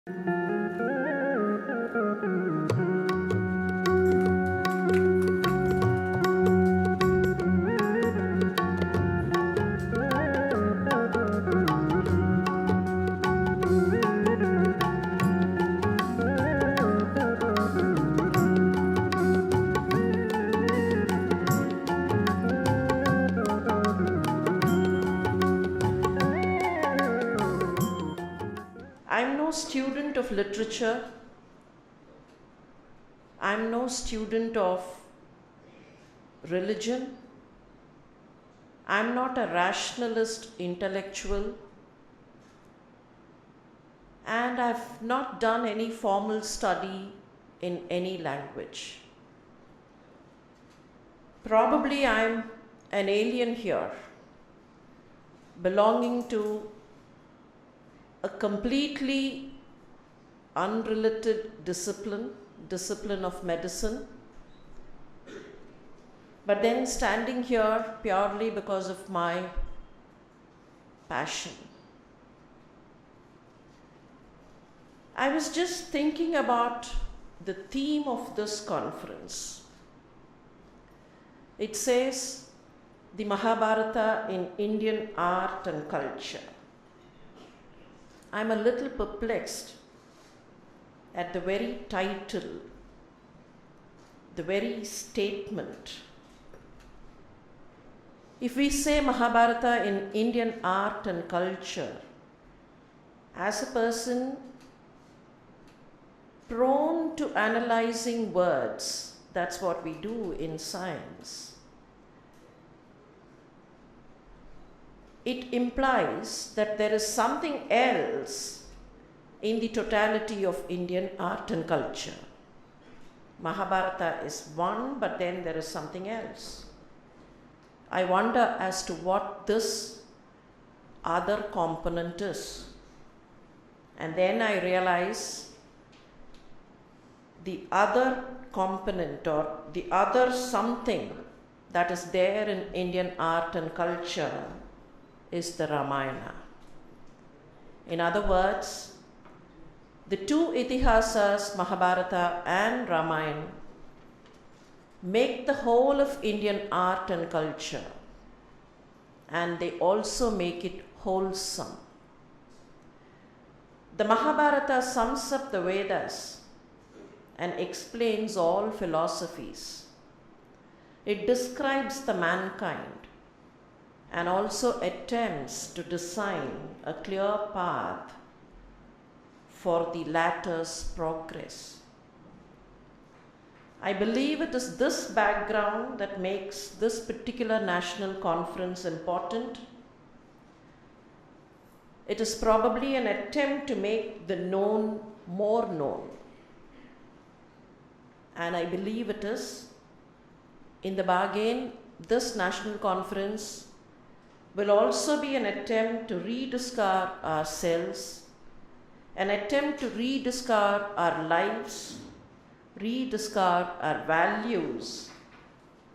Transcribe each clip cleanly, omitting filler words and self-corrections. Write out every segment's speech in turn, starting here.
I'm no student of literature. I'm no student of religion. I'm not a rationalist intellectual. And I've not done any formal study in any language. Probably I'm an alien here, belonging to a completely unrelated discipline of medicine, but then standing here purely because of my passion. I was just thinking about the theme of this conference. It says the Mahabharata in Indian art and culture. I'm a little perplexed at the very title, the very statement. If we say Mahabharata in Indian art and culture, as a person prone to analyzing words, that's what we do in science, it implies that there is something else in the totality of Indian art and culture. Mahabharata is one, but then there is something else. I wonder as to what this other component is. And then I realize the other component or the other something that is there in Indian art and culture is the Ramayana. In other words, the two Itihasas, Mahabharata and Ramayana, make the whole of Indian art and culture, and they also make it wholesome. The Mahabharata sums up the Vedas and explains all philosophies. It describes the mankind and also attempts to design a clear path for the latter's progress. I believe it is this background that makes this particular national conference important. It is probably an attempt to make the known more known. And I believe it is. In the bargain, this national conference will also be an attempt to rediscover ourselves, an attempt to rediscover our lives, rediscover our values,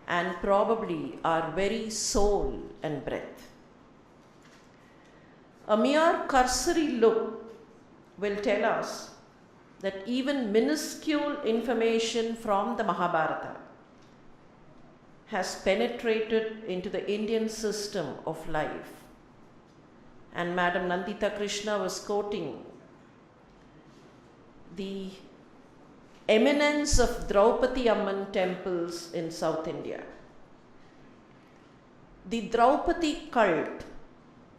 and probably our very soul and breath. A mere cursory look will tell us that even minuscule information from the Mahabharata has penetrated into the Indian system of life. And Madam Nanditha Krishna was quoting the eminence of Draupadi Amman temples in South India. The Draupadi cult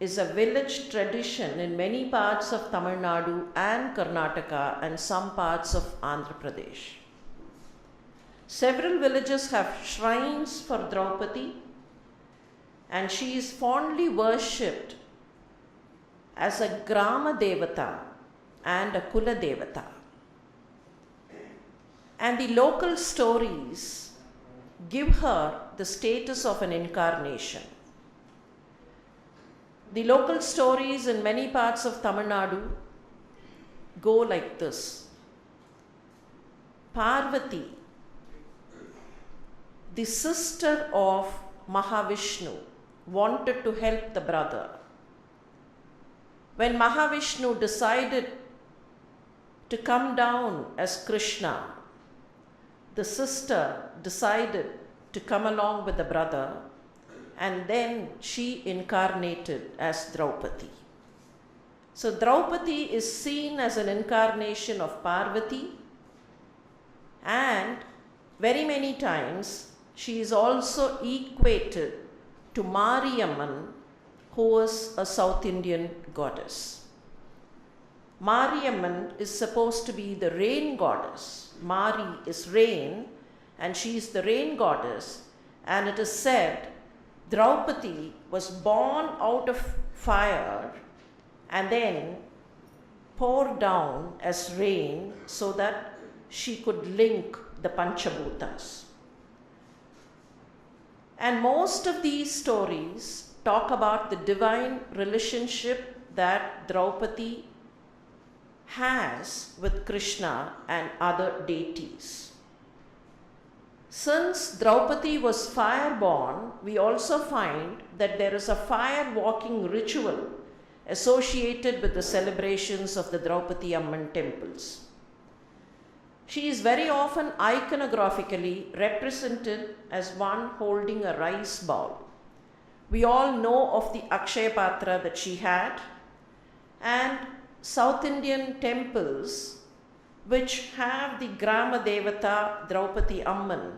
is a village tradition in many parts of Tamilnadu and Karnataka and some parts of Andhra Pradesh. Several villages have shrines for Draupadi, and she is fondly worshipped as a Grama Devata and a Kula Devata. And the local stories give her the status of an incarnation. The local stories in many parts of Tamil Nadu go like this. Parvati, the sister of Mahavishnu, wanted to help the brother. When Mahavishnu decided to come down as Krishna, the sister decided to come along with the brother, and then she incarnated as Draupadi. So Draupadi is seen as an incarnation of Parvati, and very many times she is also equated to Mariamman, who is a South Indian goddess. Mariamman is supposed to be the rain goddess. Mari is rain, and she is the rain goddess, and it is said Draupadi was born out of fire and then poured down as rain so that she could link the Panchabhutas. And most of these stories talk about the divine relationship that Draupadi has with Krishna and other deities. Since Draupadi was fire-born, we also find that there is a fire-walking ritual associated with the celebrations of the Draupadi Amman temples. She is very often iconographically represented as one holding a rice bowl. We all know of the Akshaya Patra that she had, and South Indian temples which have the Grama Devata Draupadi Amman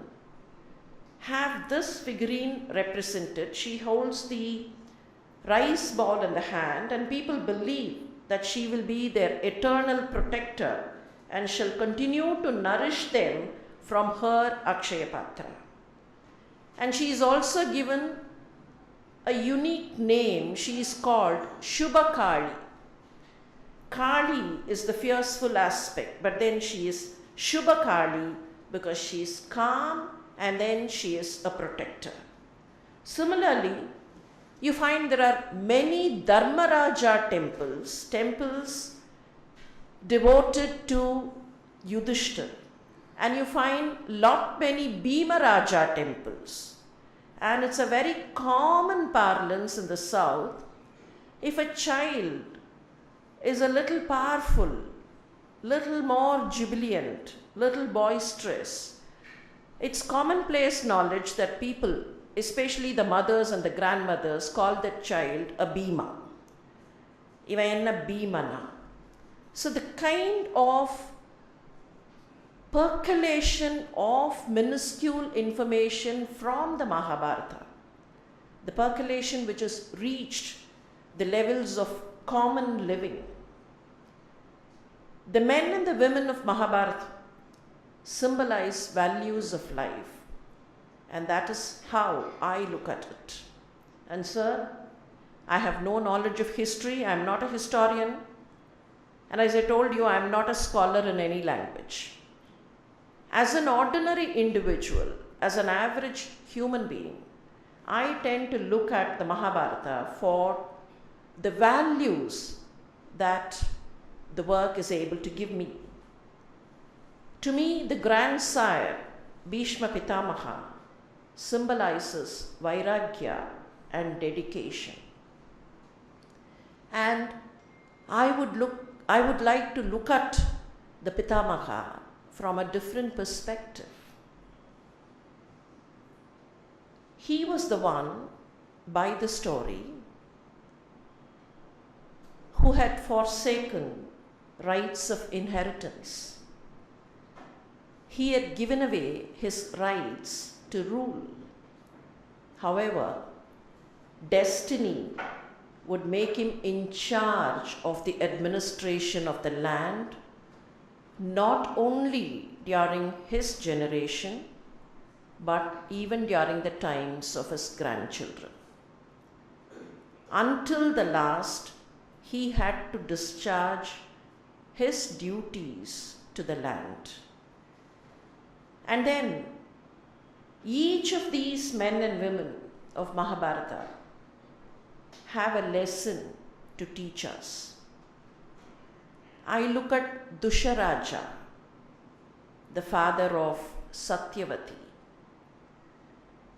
have this figurine represented. She holds the rice ball in the hand, and people believe that she will be their eternal protector and shall continue to nourish them from her Akshaya Patra. And she is also given a unique name. She is called Shubha Kali. Kali is the fearful aspect, but then she is Shubha Kali because she is calm, and then she is a protector. Similarly, you find there are many Dharmaraja temples devoted to Yudhishthir, and you find many Bhima Raja temples. And it's a very common parlance in the south. If a child is a little powerful, little more jubilant, little boisterous, it's commonplace knowledge that people, especially the mothers and the grandmothers, call that child a Bhima. Iva enna Bhimana. So the kind of percolation of minuscule information from the Mahabharata, the percolation which has reached the levels of common living. The men and the women of Mahabharata symbolize values of life, and that is how I look at it. And sir, I have no knowledge of history. I am not a historian, and as I told you, I am not a scholar in any language. As an ordinary individual, as an average human being, I tend to look at the Mahabharata for the values that the work is able to give me. To me, the grandsire, Bhishma Pitamaha, symbolizes Vairagya and dedication. And I would like to look at the Pitamaha from a different perspective. He was the one, by the story, who had forsaken rights of inheritance. He had given away his rights to rule. However, destiny would make him in charge of the administration of the land, not only during his generation, but even during the times of his grandchildren. Until the last, he had to discharge his duties to the land. And then, each of these men and women of Mahabharata have a lesson to teach us. I look at Dusharaja, the father of Satyavati.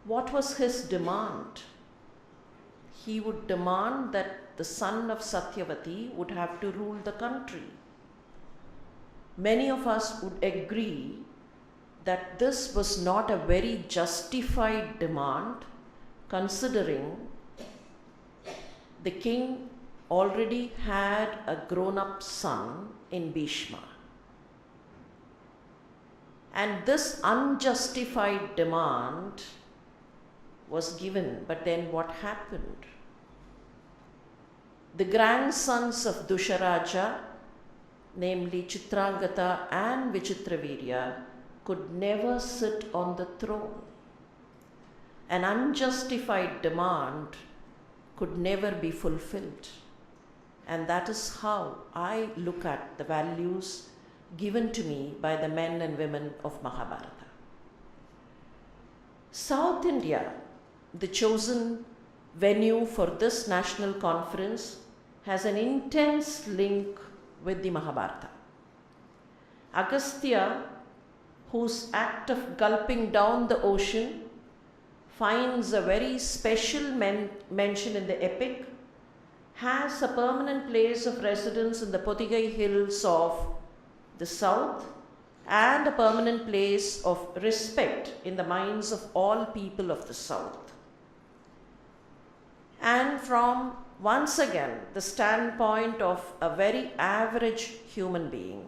What was his demand? He would demand that the son of Satyavati would have to rule the country. many of us would agree that this was not a very justified demand, considering the king already had a grown-up son in Bhishma. And this unjustified demand was given, but then what happened? The grandsons of Dusharaja, namely Chitrangata and Vichitravirya, could never sit on the throne. An unjustified demand could never be fulfilled. And that is how I look at the values given to me by the men and women of Mahabharata. South India, the chosen venue for this national conference, has an intense link with the Mahabharata. Agastya, whose act of gulping down the ocean finds a very special mention in the epic, has a permanent place of residence in the Pothigai hills of the south and a permanent place of respect in the minds of all people of the south. And from, once again, the standpoint of a very average human being,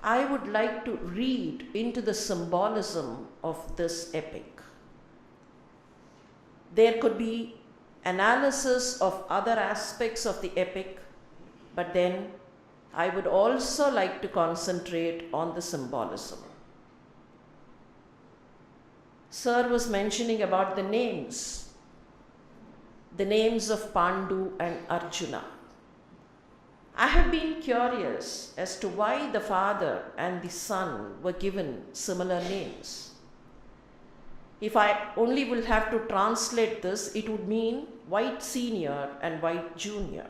I would like to read into the symbolism of this epic. There could be analysis of other aspects of the epic, but then I would also like to concentrate on the symbolism. Sir was mentioning about the names of Pandu and Arjuna. I have been curious as to why the father and the son were given similar names. If I only will have to translate this, it would mean White Senior and White Junior.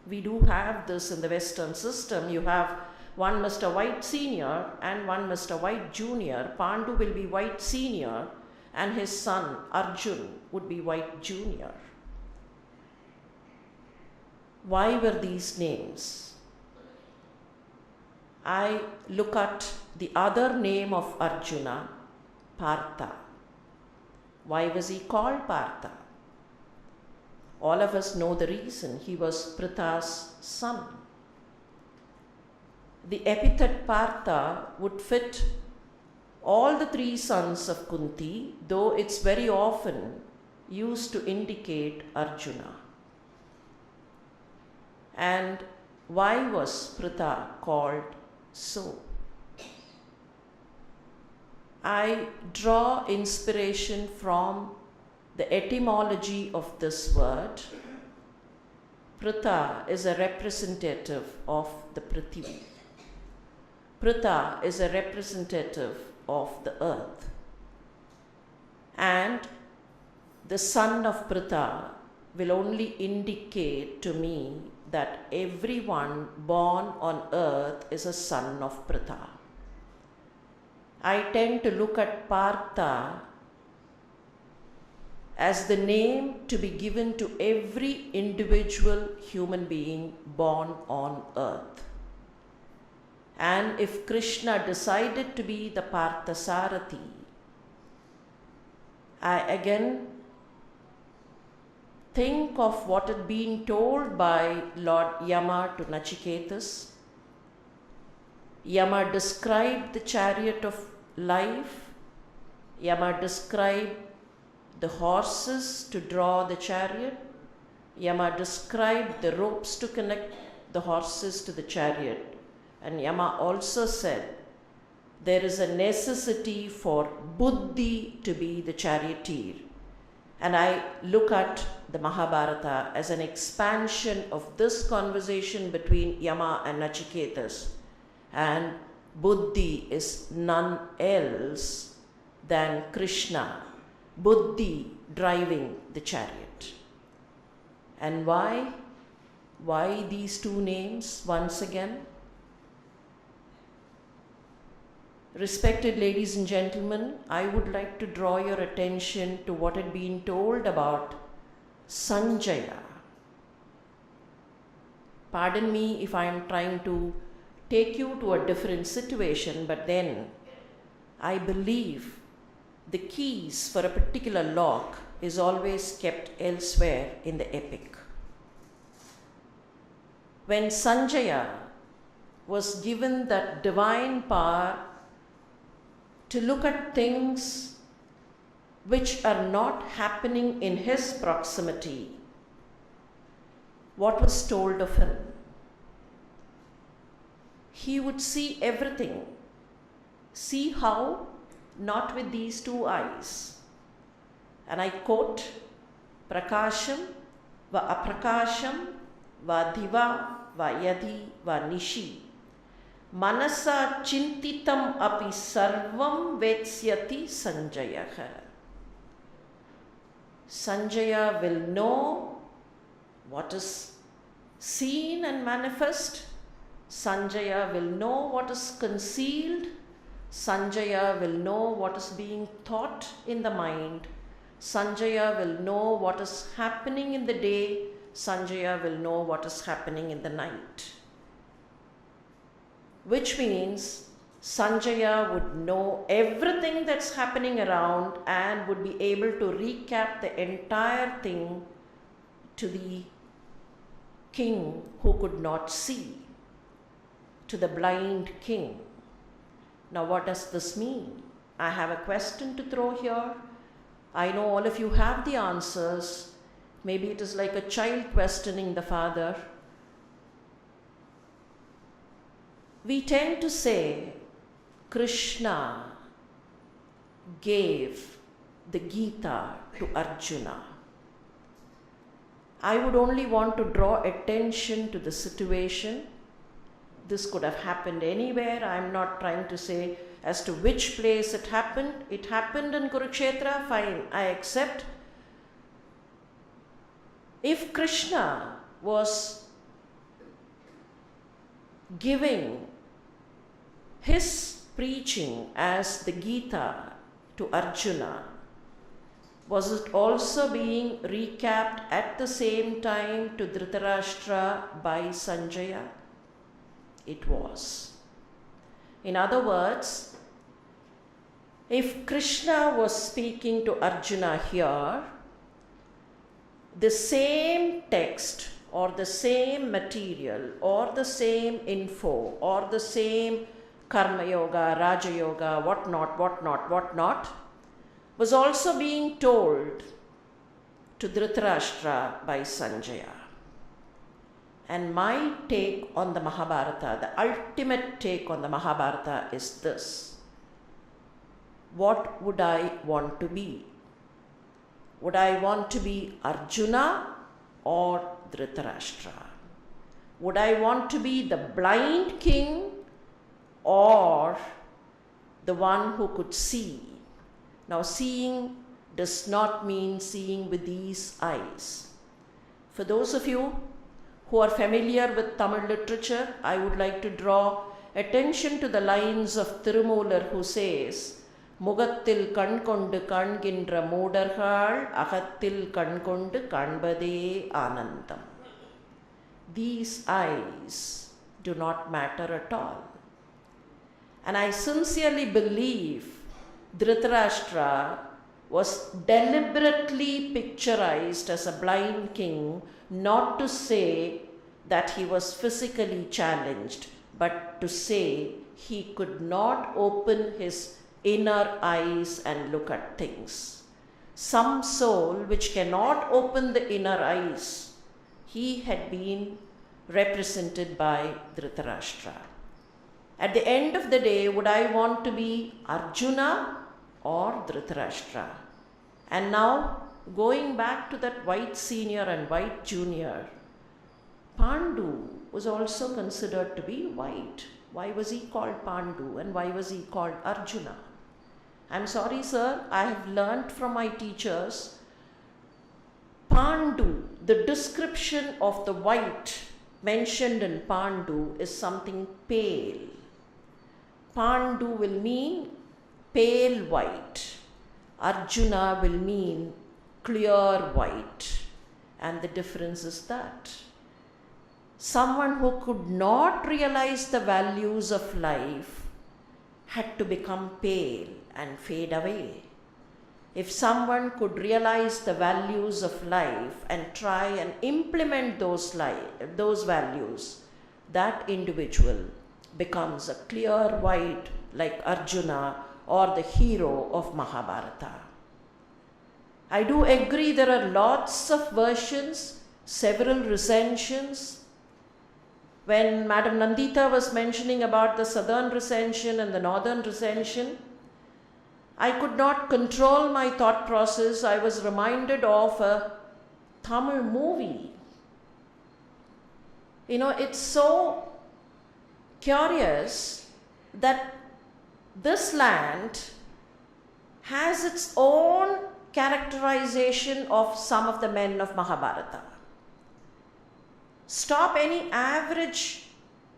We do have this in the Western system. You have one Mr. White Senior and one Mr. White Junior. Pandu will be White Senior and his son Arjun would be White Junior. Why were these names? I look at the other name of Arjuna, Partha. Why was he called Partha? All of us know the reason. He was Pritha's son. The epithet Partha would fit all the three sons of Kunti, though it's very often used to indicate Arjuna. And why was Pritha called so? I draw inspiration from the etymology of this word. Pritha is a representative of the Prithvi. Pritha is a representative of the earth. And the son of Pritha will only indicate to me that everyone born on earth is a son of Pritha. I tend to look at Partha as the name to be given to every individual human being born on earth. And if Krishna decided to be the Parthasarathi, I again think of what had been told by Lord Yama to Nachiketas. Yama described the chariot of life. Yama described the horses to draw the chariot. Yama described the ropes to connect the horses to the chariot. And Yama also said there is a necessity for buddhi to be the charioteer. And I look at the Mahabharata as an expansion of this conversation between Yama and Nachiketas. And buddhi is none else than Krishna, buddhi driving the chariot. And why? Why these two names once again? Respected ladies and gentlemen, I would like to draw your attention to what had been told about Sanjaya. Pardon me if I am trying to take you to a different situation, but then I believe the keys for a particular lock is always kept elsewhere in the epic. When Sanjaya was given that divine power to look at things which are not happening in his proximity, what was told of him? He would see everything. See how? Not with these two eyes. And I quote, Prakasham va aprakasham va diva va yadi va nishi manasa chintitam api sarvam vetsyati Sanjayaha. Sanjaya will know what is seen and manifest. Sanjaya will know what is concealed. Sanjaya will know what is being thought in the mind. Sanjaya will know what is happening in the day. Sanjaya will know what is happening in the night. Which means Sanjaya would know everything that's happening around and would be able to recap the entire thing to the king who could not see, to the blind king. Now what does this mean? I have a question to throw here. I know all of you have the answers. Maybe it is like a child questioning the father. We tend to say Krishna gave the Gita to Arjuna. I would only want to draw attention to the situation. This could have happened anywhere. I am not trying to say as to which place it happened. It happened in Kurukshetra, fine, I accept. If Krishna was giving his preaching as the Gita to Arjuna, was it also being recapped at the same time to Dhritarashtra by Sanjaya? It was. In other words, if Krishna was speaking to Arjuna here, the same text or the same material or the same info or the same Karma Yoga, Raja Yoga, whatnot, was also being told to Dhritarashtra by Sanjaya. And my take on the Mahabharata, the ultimate take on the Mahabharata is this. What would I want to be? Would I want to be Arjuna or Dhritarashtra? Would I want to be the blind king or the one who could see? Now, seeing does not mean seeing with these eyes. For those of you who are familiar with Tamil literature, I would like to draw attention to the lines of Tirumular, who says, Mugattil kankondu kanginra moodargal, agattil kankondu kanbade anandam. These eyes do not matter at all. And I sincerely believe Dhritarashtra was deliberately picturized as a blind king, not to say that he was physically challenged, but to say he could not open his inner eyes and look at things. Some soul which cannot open the inner eyes, he had been represented by Dhritarashtra. At the end of the day, would I want to be Arjuna or Dhritarashtra? And now, going back to that white senior and white junior, Pandu was also considered to be white. Why was he called Pandu and why was he called Arjuna? I'm sorry, sir, I have learnt from my teachers, Pandu, the description of the white mentioned in Pandu is something pale. Pandu will mean pale white. Arjuna will mean clear white. And the difference is that someone who could not realize the values of life had to become pale and fade away. If someone could realize the values of life and try and implement those values, that individual becomes a clear white like Arjuna or the hero of Mahabharata. I do agree there are lots of versions, several recensions. When Madam Nanditha was mentioning about the southern recension and the northern recension, I could not control my thought process. I was reminded of a Tamil movie. It's so curious that this land has its own characterization of some of the men of Mahabharata. Stop any average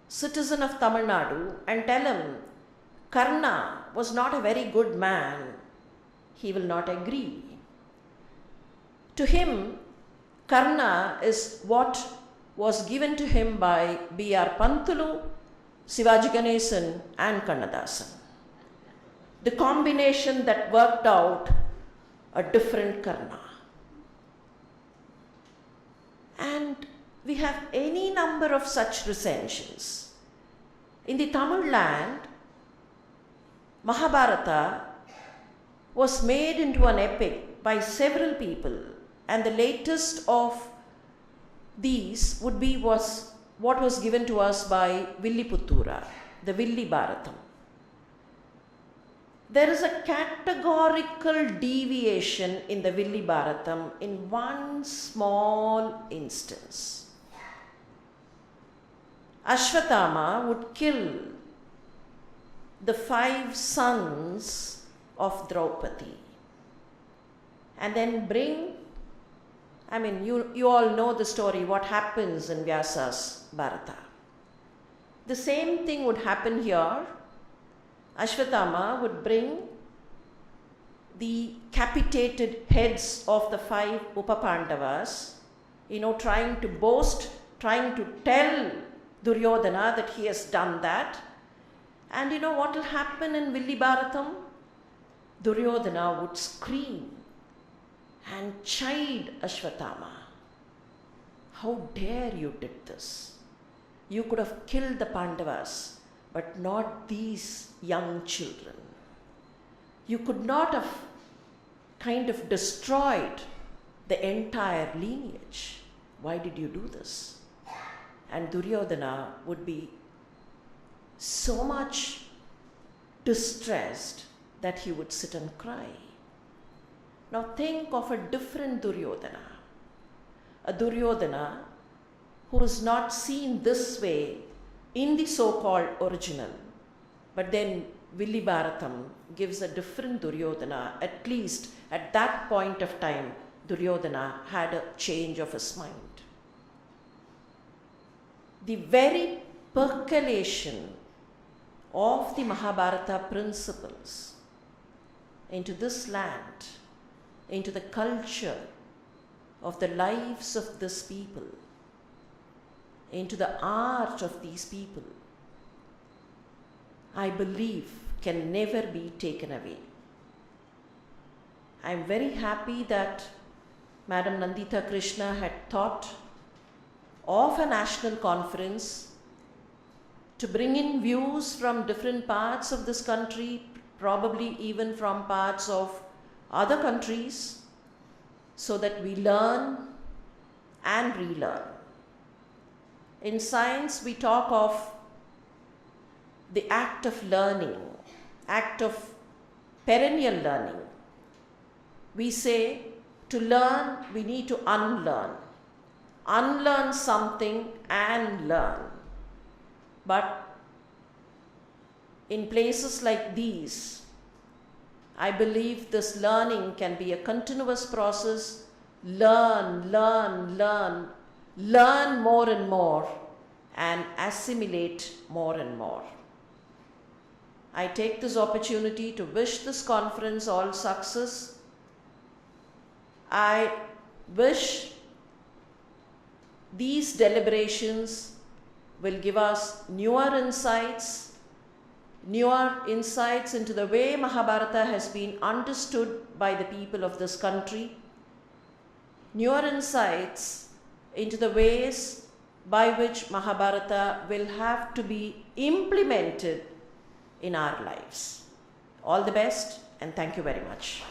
citizen of Tamilnadu and tell him Karna was not a very good man. He will not agree. To him, Karna is what was given to him by B.R. Pantulu, Sivaji Ganesan and Kannadasan. The combination that worked out a different Karna. And we have any number of such recensions. In the Tamil land, Mahabharata was made into an epic by several people, and the latest of these would be what was given to us by Villiputtura, the Villi Bharatam. There is a categorical deviation in the Villi Bharatam in one small instance. Ashwatthama would kill the 5 sons of Draupadi and then bring, you all know the story, what happens in Vyasa's Bharata. The same thing would happen here. Ashwatthama would bring the capitated heads of the 5 Upapandavas, trying to boast, trying to tell Duryodhana that he has done that. And what will happen in Villi Bharatam? Duryodhana would scream and chide Ashwatthama. How dare you did this? You could have killed the Pandavas, but not these young children. You could not have kind of destroyed the entire lineage. Why did you do this? And Duryodhana would be so much distressed that he would sit and cry. Now think of a different Duryodhana. A Duryodhana who is not seen this way in the so-called original, but then Villi Bharatam gives a different Duryodhana. At least at that point of time, Duryodhana had a change of his mind. The very percolation of the Mahabharata principles into this land, into the culture of the lives of this people, into the art of these people, I believe can never be taken away. I am very happy that Madam Nanditha Krishna had thought of a national conference to bring in views from different parts of this country, probably even from parts of other countries, so that we learn and relearn. In science, we talk of the act of learning, act of perennial learning. We say to learn, we need to unlearn. Unlearn something and learn. But in places like these, I believe this learning can be a continuous process. Learn, learn, learn, learn more and more, and assimilate more and more. I take this opportunity to wish this conference all success. I wish these deliberations will give us newer insights into the way Mahabharata has been understood by the people of this country, newer insights into the ways by which Mahabharata will have to be implemented in our lives. All the best, and thank you very much.